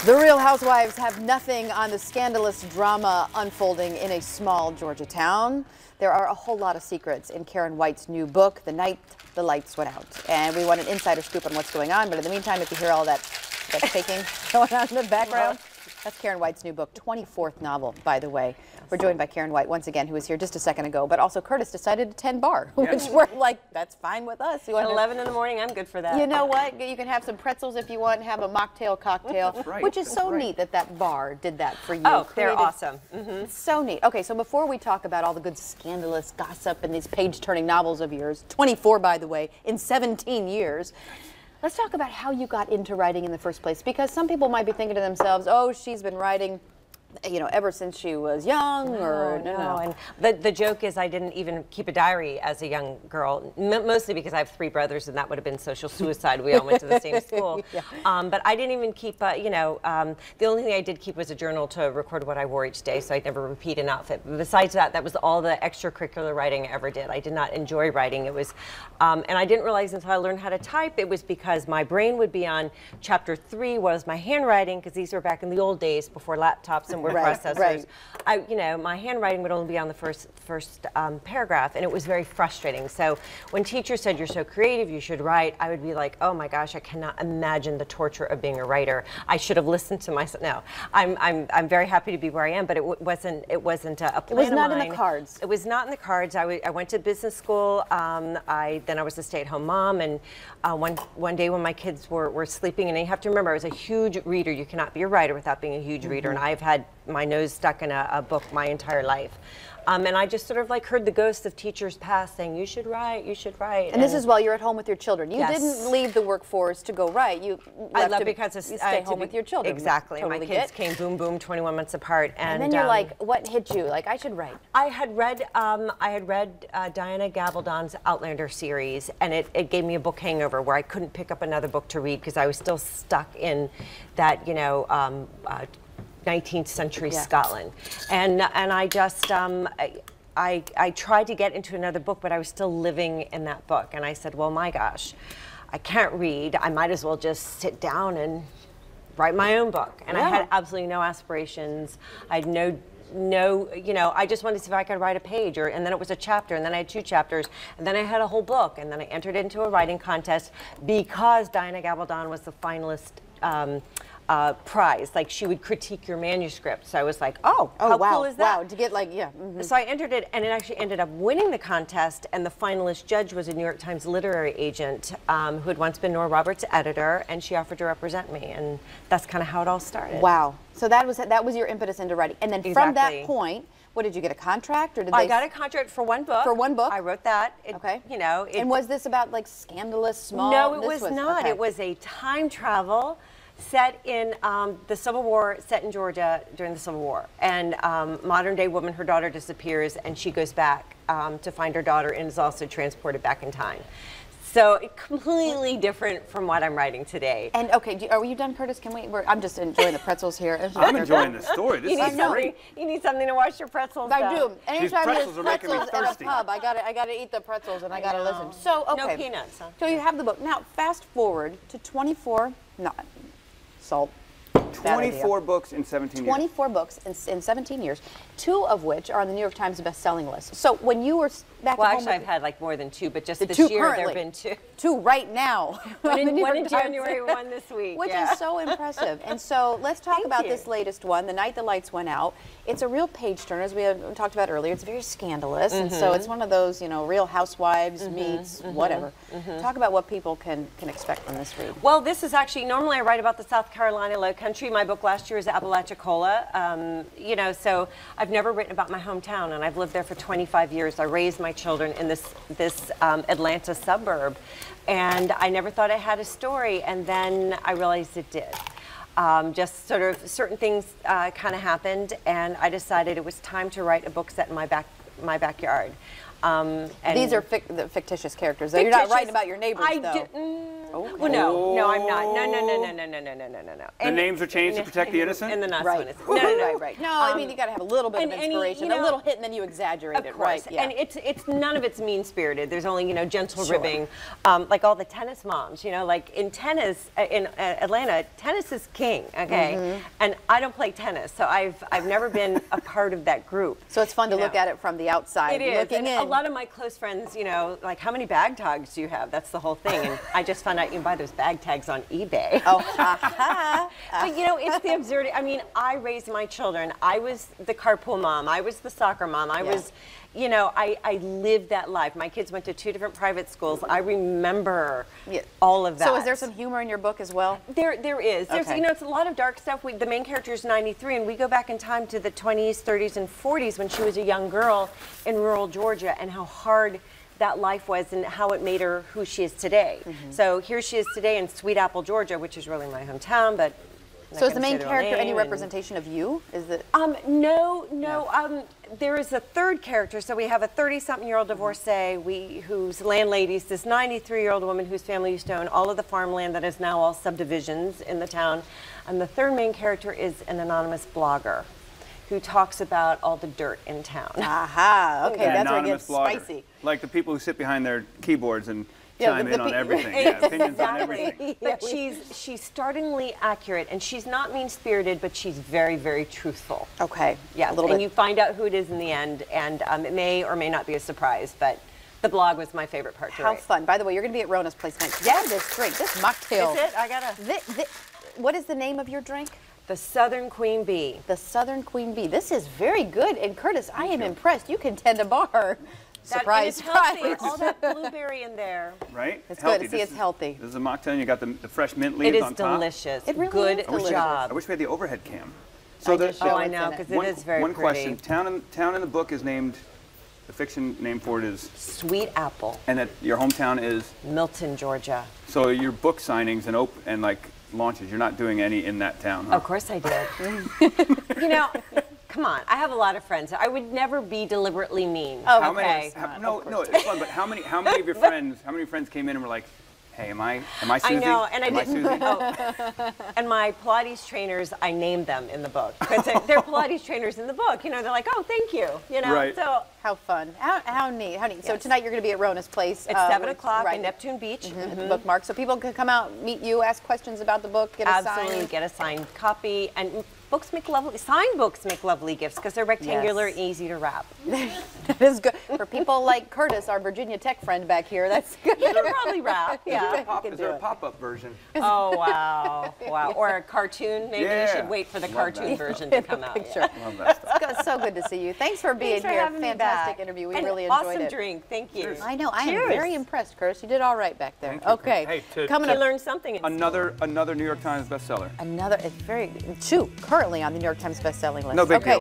The Real Housewives have nothing on the scandalous drama unfolding in a small Georgia town. There are a whole lot of secrets in Karen White's new book, The Night the Lights Went Out. And we want an insider scoop on what's going on. But in the meantime, if you hear all that shaking going on in the background, that's Karen White's new book, 24th novel, by the way. We're joined by Karen White once again, who was here just a second ago. But also Curtis decided to tend bar, which we're like, that's fine with us. At 11 in the morning, I'm good for that. You know what? You can have some pretzels if you want, and have a mocktail cocktail, which is so neat that that bar did that for you. Oh, they're awesome. It's so neat. Okay, so before we talk about all the good scandalous gossip and these page-turning novels of yours, 24, by the way, in 17 years, let's talk about how you got into writing in the first place, because some people might be thinking to themselves, oh, she's been writing, you know, ever since she was young, And the joke is I didn't even keep a diary as a young girl, mostly because I have 3 brothers, and that would have been social suicide. We all went to the same school. But I didn't even keep, the only thing I did keep was a journal to record what I wore each day, so I'd never repeat an outfit. But besides that, that was all the extracurricular writing I ever did. I did not enjoy writing. It was, and I didn't realize until I learned how to type, it was because my brain would be on chapter 3 was my handwriting, because these were back in the old days before laptops and word processors. My handwriting would only be on the first paragraph, and it was very frustrating. So when teachers said, you're so creative, you should write, I would be like, oh my gosh, I cannot imagine the torture of being a writer. I should have listened to myself. No, I'm very happy to be where I am, but it wasn't a plan of mine. It was not in the cards. It was not in the cards. I went to business school. Then I was a stay-at-home mom, and one day when my kids were sleeping, and you have to remember, I was a huge reader. You cannot be a writer without being a huge reader, and I've had my nose stuck in a book my entire life. And I just sort of like heard the ghosts of teachers pass saying, you should write, you should write. And this is while you're at home with your children. You didn't leave the workforce to go write. You stay home with your children. Exactly. Totally my kids came boom, boom, 21 months apart. And then you're like, what hit you? Like, I should write. I had read Diana Gabaldon's Outlander series, and it gave me a book hangover where I couldn't pick up another book to read because I was still stuck in that, 19th century Scotland, and I just I tried to get into another book, but I was still living in that book, and I said, well, my gosh, I can't read. I might as well just sit down and write my own book. And I had absolutely no aspirations. I had I just wanted to see if I could write a page, and then it was a chapter, and then I had 2 chapters, and then I had a whole book, and then I entered into a writing contest because Diana Gabaldon was the finalist prize. Like, she would critique your manuscript. So I was like, how cool is that? Wow, to get like, So I entered it, and it actually ended up winning the contest, and the finalist judge was a New York Times literary agent who had once been Nora Roberts' editor, and she offered to represent me, and that's kind of how it all started. Wow. So that was your impetus into writing. And then from that point, what, did you get a contract, or did I got a contract for 1 book. For 1 book? I wrote that. And was this about like scandalous, small? No, it was not. It was a time travel set in the Civil War, set in Georgia during the Civil War. And modern day woman, her daughter disappears, and she goes back to find her daughter and is also transported back in time. So completely different from what I'm writing today. And okay, are you done, Curtis? Can we? I'm just enjoying the pretzels here. I'm enjoying the story. This is great. You need something to wash your pretzels. I do. Anytime pretzels there's are making me pretzels at a thirsty. pub, I gotta eat the pretzels, and I gotta listen. So okay. No peanuts. Huh? So you have the book now. Fast forward to 24. Not salt. 24 books in 17 years. 24 books in 17 years, 2 of which are on the New York Times best-selling list. So when you were back well, at home, actually, I've had like more than 2, but just this 2 year currently. there have been 2. 2 right now. One in January, 1 this week. Which is so impressive. And so let's talk about this latest one, The Night the Lights Went Out. It's a real page-turner, as we had talked about earlier. It's very scandalous, and so it's one of those, Real Housewives meets whatever. Talk about what people can expect from this read. Well, this is actually, normally I write about the South Carolina Low Country. My book last year is Apalachicola. So I've never written about my hometown, and I've lived there for 25 years. I raised my children in this Atlanta suburb, and I never thought I had a story, and then I realized it did. Just sort of certain things kind of happened, and I decided it was time to write a book set in my backyard. And these are fictitious characters, though. You're not writing about your neighbors, though. Okay. Well, no, I'm not. No. The names are changed to protect the innocent? And the not so Right. innocent. No. Right. No, I mean, you got to have a little bit of inspiration, a little hit, and then you exaggerate it, right? Yeah. And it's none of it's mean-spirited. There's only, gentle ribbing. Like all the tennis moms, like in tennis, in Atlanta, tennis is king, okay? And I don't play tennis, so I've never been a part of that group. So it's fun to look at it from the outside, It is. looking in. A lot of my close friends, like, how many bag tags do you have? That's the whole thing. And I just found out you can buy those bag tags on eBay. Oh, ha. But it's the absurdity. I mean, I raised my children. I was the carpool mom. I was the soccer mom. I was, I lived that life. My kids went to 2 different private schools. I remember all of that. So is there some humor in your book as well? There is. There's, Okay. it's a lot of dark stuff. The main character is 93, and we go back in time to the 20s, 30s, and 40s when she was a young girl in rural Georgia, and how hard that life was and how it made her who she is today. So here she is today in Sweet Apple, Georgia, which is really my hometown, but So is the main character any representation of you? Is it? No. There is a third character. So we have a 30-something-year-old divorcee whose landlady is this 93-year-old woman whose family used to own all of the farmland that is now all subdivisions in the town. And the third main character is an anonymous blogger who talks about all the dirt in town. Aha, okay, An that's where it anonymous gets blogger. spicy. Like the people who sit behind their keyboards and Yeah, chime in on everything. Opinions on everything. But she's startlingly accurate, and she's not mean-spirited, but she's very, very truthful. Okay, Yeah, a little and bit. you find out who it is in the end, and it may or may not be a surprise, but the blog was my favorite part to How write. fun. By the way, you're going to be at Rona's place tonight. Yeah, this drink, this mocktail. Is it? I gotta. What is the name of your drink? The Southern Queen Bee. The Southern Queen Bee. This is very good. And Curtis, I am impressed. You can tend a bar. Surprise, Healthy. surprise. All that blueberry in there. Right? It's Healthy. good. See, it's healthy. This is a mocktail, and you got the fresh mint leaves It is on top. delicious. It really Good is delicious. job. I wish we had the overhead cam. I the- just Oh, show I it's know, in it. because it is very one pretty. question. Town in the book is named, the fiction name for it is, Sweet Apple, and that your hometown is, Milton, Georgia. so your book signings and like launches, you're not doing any in that town, huh? Of course I did. Come on. I have a lot of friends. I would never be deliberately mean. Oh, How okay. many? No, it's fun. But how many of your friends? How many friends came in and were like, "Hey, am I Susie? I know, and am I didn't. Susie?" And my Pilates trainers, I named them in the book because they're Pilates trainers in the book. They're like, "Oh, thank you." Right. So How fun. How neat. How neat. So tonight you're going to be at Rona's place. it's 7 with- o'clock right, in Neptune Beach. at the bookmark. So people can come out, meet you, ask questions about the book, get a Absolutely, sign. get a signed copy. And books make lovely, signed books make lovely gifts because they're rectangular Yes. and easy to wrap. That is good. For people like Curtis, our Virginia Tech friend back here, that's good. You can probably wrap. Yeah. Is there a pop-up version? Oh, wow. Wow. Or a cartoon. Maybe you should wait for the Love cartoon that. version to come out. Picture. Yeah. Love that stuff. So good to see you. Thanks for being Thanks for here. having me Fantastic back. interview. We And really enjoyed awesome it. drink. Thank you. I know. I am Cheers. very impressed, Curtis. You did all right back there. Thank you. Okay. Hey, Coming You up. learned something. in Another New York Times bestseller. It's currently on the New York Times bestselling list. No big Okay. deal.